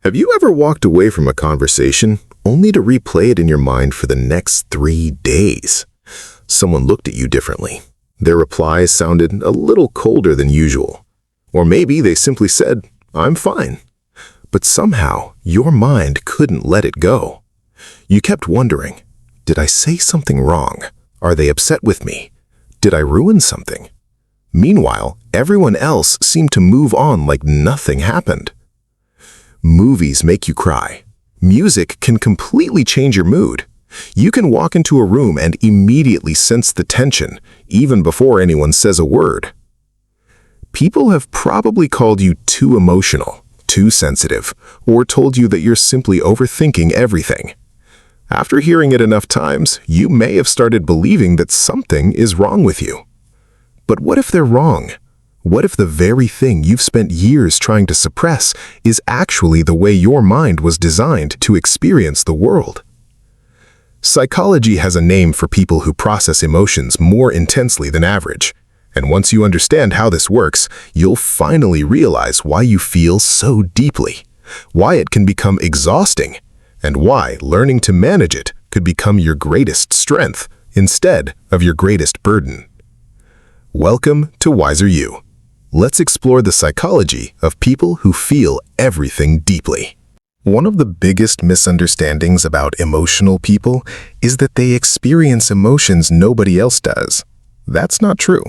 Have you ever walked away from a conversation only to replay it in your mind for the next 3 days? Someone looked at you differently. Their replies sounded a little colder than usual. Or maybe they simply said, "I'm fine." But somehow, your mind couldn't let it go. You kept wondering, did I say something wrong? Are they upset with me? Did I ruin something? Meanwhile, everyone else seemed to move on like nothing happened. Movies make you cry. Music can completely change your mood. You can walk into a room and immediately sense the tension, even before anyone says a word. People have probably called you too emotional, too sensitive, or told you that you're simply overthinking everything. After hearing it enough times, you may have started believing that something is wrong with you. But what if they're wrong? What if the very thing you've spent years trying to suppress is actually the way your mind was designed to experience the world? Psychology has a name for people who process emotions more intensely than average. And once you understand how this works, you'll finally realize why you feel so deeply, why it can become exhausting, and why learning to manage it could become your greatest strength instead of your greatest burden. Welcome to Wiser You. Let's explore the psychology of people who feel everything deeply. One of the biggest misunderstandings about emotional people is that they experience emotions nobody else does. That's not true.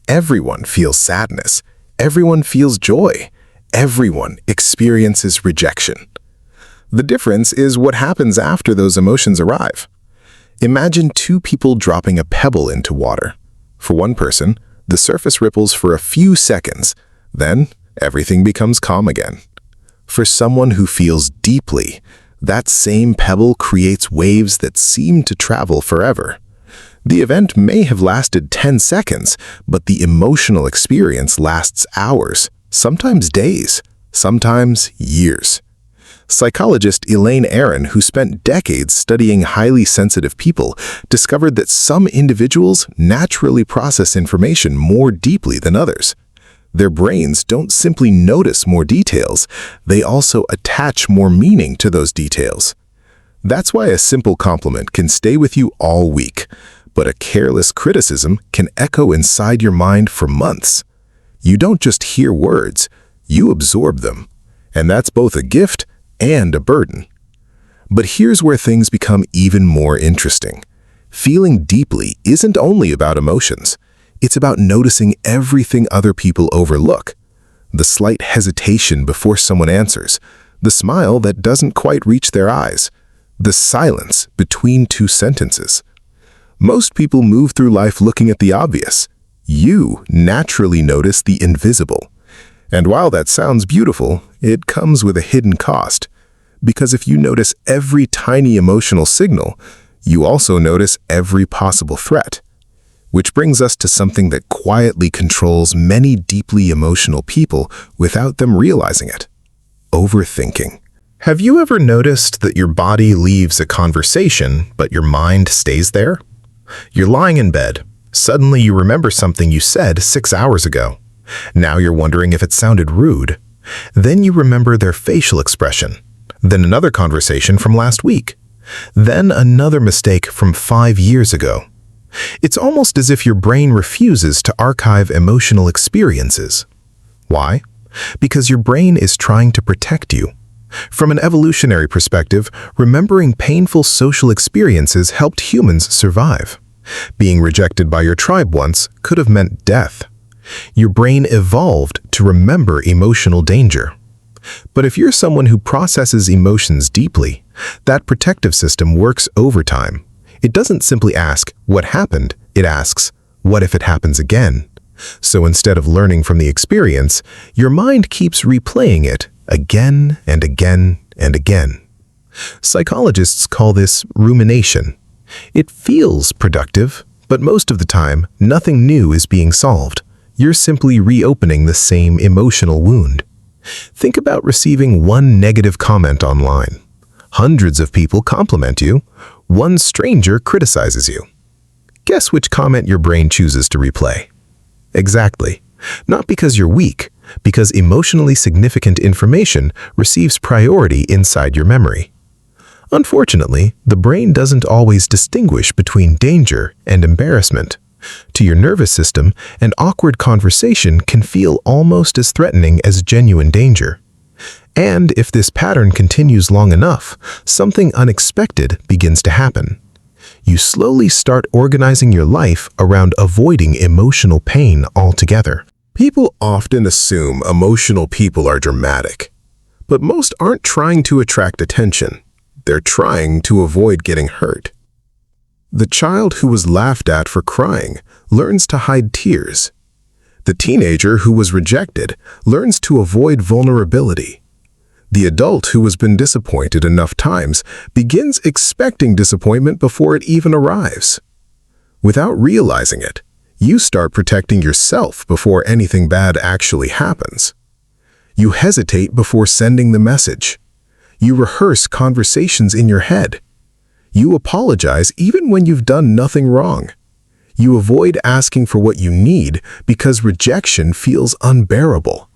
Everyone feels sadness. Everyone feels joy. Everyone experiences rejection. The difference is what happens after those emotions arrive. Imagine two people dropping a pebble into water. For one person, the surface ripples for a few seconds, then everything becomes calm again. For someone who feels deeply, that same pebble creates waves that seem to travel forever. The event may have lasted 10 seconds, but the emotional experience lasts hours, sometimes days, sometimes years. Psychologist Elaine Aron, who spent decades studying highly sensitive people, discovered that some individuals naturally process information more deeply than others. Their brains don't simply notice more details, they also attach more meaning to those details. That's why a simple compliment can stay with you all week, but a careless criticism can echo inside your mind for months. You don't just hear words, you absorb them. And that's both a gift and a burden. But here's where things become even more interesting. Feeling deeply isn't only about emotions. It's about noticing everything other people overlook. The slight hesitation before someone answers, the smile that doesn't quite reach their eyes, the silence between two sentences. Most people move through life looking at the obvious. You naturally notice the invisible. And while that sounds beautiful, it comes with a hidden cost. Because if you notice every tiny emotional signal, you also notice every possible threat. Which brings us to something that quietly controls many deeply emotional people without them realizing it: overthinking. Have you ever noticed that your body leaves a conversation, but your mind stays there? You're lying in bed. Suddenly you remember something you said 6 hours ago. Now you're wondering if it sounded rude. Then you remember their facial expression. Then another conversation from last week. Then another mistake from 5 years ago. It's almost as if your brain refuses to archive emotional experiences. Why? Because your brain is trying to protect you. From an evolutionary perspective, remembering painful social experiences helped humans survive. Being rejected by your tribe once could have meant death. Your brain evolved to remember emotional danger. But if you're someone who processes emotions deeply, that protective system works overtime. It doesn't simply ask, "What happened?" It asks, "What if it happens again?" So instead of learning from the experience, your mind keeps replaying it again and again and again. Psychologists call this rumination. It feels productive, but most of the time, nothing new is being solved. You're simply reopening the same emotional wound. Think about receiving one negative comment online. Hundreds of people compliment you. One stranger criticizes you. Guess which comment your brain chooses to replay? Exactly. Not because you're weak, because emotionally significant information receives priority inside your memory. Unfortunately, the brain doesn't always distinguish between danger and embarrassment. To your nervous system, an awkward conversation can feel almost as threatening as genuine danger. And if this pattern continues long enough, something unexpected begins to happen. You slowly start organizing your life around avoiding emotional pain altogether. People often assume emotional people are dramatic, but most aren't trying to attract attention. They're trying to avoid getting hurt. The child who was laughed at for crying learns to hide tears. The teenager who was rejected learns to avoid vulnerability. The adult who has been disappointed enough times begins expecting disappointment before it even arrives. Without realizing it, you start protecting yourself before anything bad actually happens. You hesitate before sending the message. You rehearse conversations in your head. You apologize even when you've done nothing wrong. You avoid asking for what you need because rejection feels unbearable.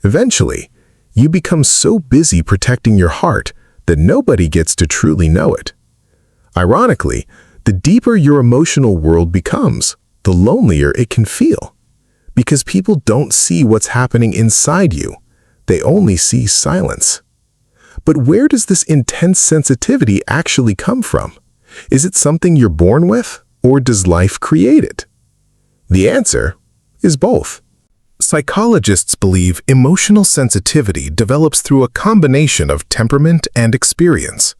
Eventually, you become so busy protecting your heart that nobody gets to truly know it. Ironically, the deeper your emotional world becomes, the lonelier it can feel. Because people don't see what's happening inside you. They only see silence. But where does this intense sensitivity actually come from? Is it something you're born with, or does life create it? The answer is both. Psychologists believe emotional sensitivity develops through a combination of temperament and experience.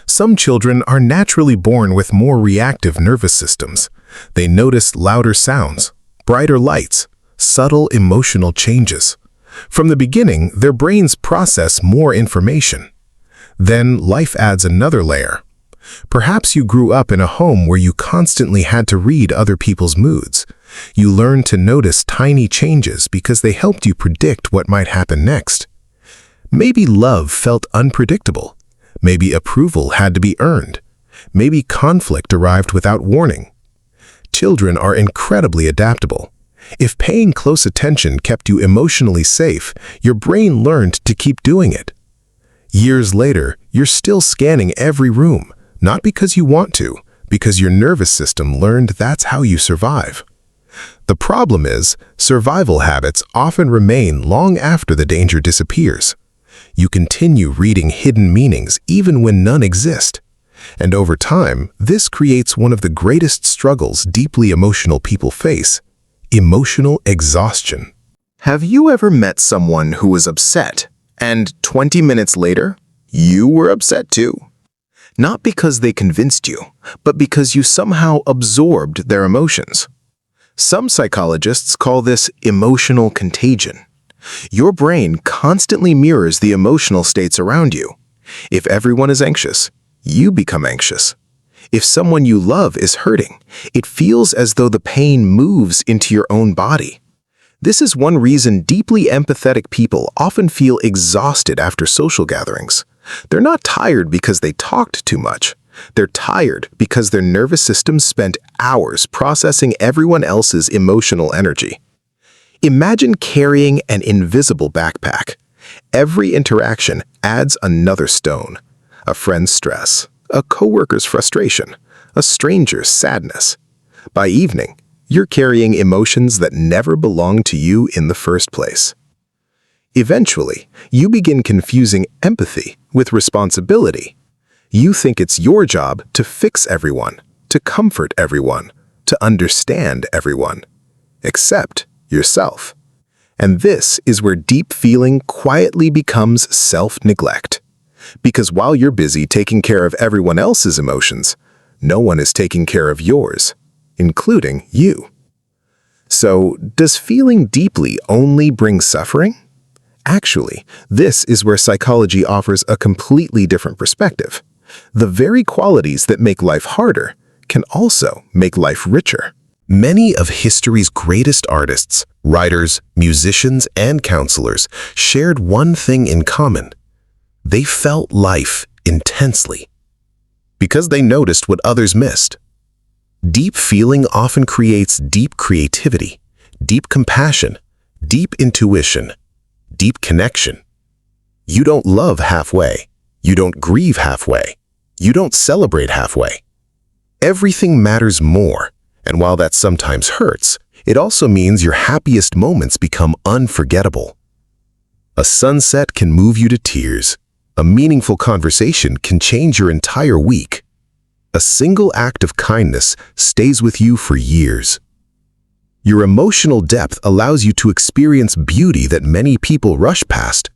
Some children are naturally born with more reactive nervous systems. They notice louder sounds, brighter lights, subtle emotional changes. From the beginning, their brains process more information. Then life adds another layer. Perhaps you grew up in a home where you constantly had to read other people's moods. You learned to notice tiny changes because they helped you predict what might happen next. Maybe love felt unpredictable. Maybe approval had to be earned. Maybe conflict arrived without warning. Children are incredibly adaptable. If paying close attention kept you emotionally safe, your brain learned to keep doing it. Years later, you're still scanning every room, not because you want to, because your nervous system learned that's how you survive. The problem is, survival habits often remain long after the danger disappears. You continue reading hidden meanings even when none exist. And over time, this creates one of the greatest struggles deeply emotional people face: emotional exhaustion. Have you ever met someone who was upset, and 20 minutes later, you were upset too? Not because they convinced you, but because you somehow absorbed their emotions. Some psychologists call this emotional contagion. Your brain constantly mirrors the emotional states around you. If everyone is anxious, you become anxious. If someone you love is hurting, it feels as though the pain moves into your own body. This is one reason deeply empathetic people often feel exhausted after social gatherings. They're not tired because they talked too much. They're tired because their nervous system spent hours processing everyone else's emotional energy. Imagine carrying an invisible backpack. Every interaction adds another stone: a friend's stress, a coworker's frustration, a stranger's sadness. By evening, you're carrying emotions that never belonged to you in the first place. Eventually, you begin confusing empathy with responsibility. You think it's your job to fix everyone, to comfort everyone, to understand everyone, except yourself. And this is where deep feeling quietly becomes self-neglect. Because while you're busy taking care of everyone else's emotions, no one is taking care of yours, including you. So, does feeling deeply only bring suffering? Actually, this is where psychology offers a completely different perspective. The very qualities that make life harder can also make life richer. Many of history's greatest artists, writers, musicians, and counselors shared one thing in common. They felt life intensely because they noticed what others missed. Deep feeling often creates deep creativity, deep compassion, deep intuition, deep connection. You don't love halfway. You don't grieve halfway. You don't celebrate halfway. Everything matters more, and while that sometimes hurts, it also means your happiest moments become unforgettable. A sunset can move you to tears. A meaningful conversation can change your entire week. A single act of kindness stays with you for years. Your emotional depth allows you to experience beauty that many people rush past.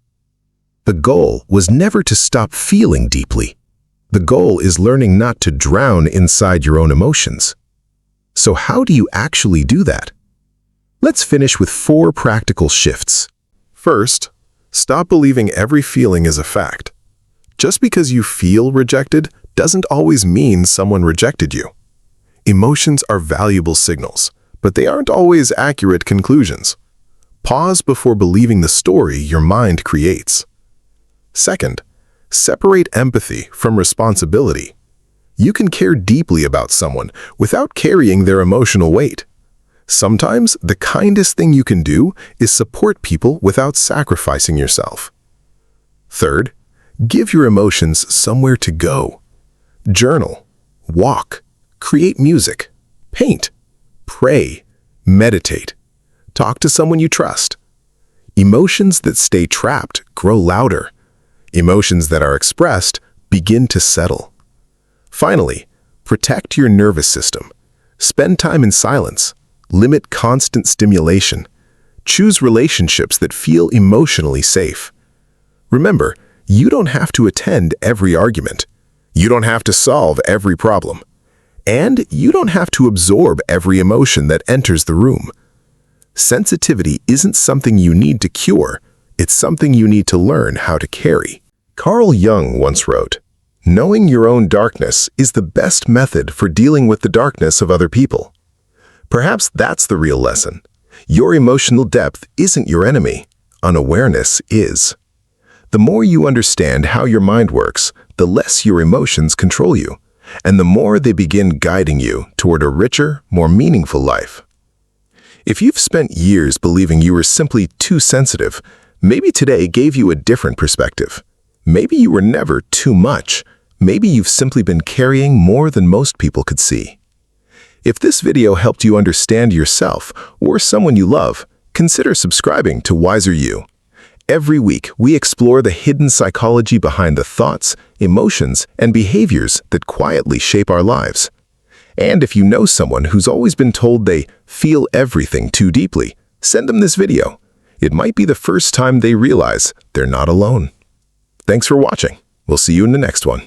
The goal was never to stop feeling deeply. The goal is learning not to drown inside your own emotions. So how do you actually do that? Let's finish with 4 practical shifts. First, stop believing every feeling is a fact. Just because you feel rejected doesn't always mean someone rejected you. Emotions are valuable signals, but they aren't always accurate conclusions. Pause before believing the story your mind creates. Second, separate empathy from responsibility. You can care deeply about someone without carrying their emotional weight. Sometimes the kindest thing you can do is support people without sacrificing yourself. Third, give your emotions somewhere to go. Journal, walk, create music, paint, pray, meditate. Talk to someone you trust. Emotions that stay trapped grow louder. Emotions that are expressed begin to settle. Finally, protect your nervous system. Spend time in silence. Limit constant stimulation. Choose relationships that feel emotionally safe. Remember, you don't have to attend every argument. You don't have to solve every problem. And you don't have to absorb every emotion that enters the room. Sensitivity isn't something you need to cure. It's something you need to learn how to carry. Carl Jung once wrote, "Knowing your own darkness is the best method for dealing with the darkness of other people." Perhaps that's the real lesson. Your emotional depth isn't your enemy. Unawareness is. The more you understand how your mind works, the less your emotions control you, and the more they begin guiding you toward a richer, more meaningful life. If you've spent years believing you were simply too sensitive, maybe today gave you a different perspective. Maybe you were never too much. Maybe you've simply been carrying more than most people could see. If this video helped you understand yourself or someone you love, consider subscribing to Wiser You. Every week, we explore the hidden psychology behind the thoughts, emotions, and behaviors that quietly shape our lives. And if you know someone who's always been told they feel everything too deeply, send them this video. It might be the first time they realize they're not alone. Thanks for watching. We'll see you in the next one.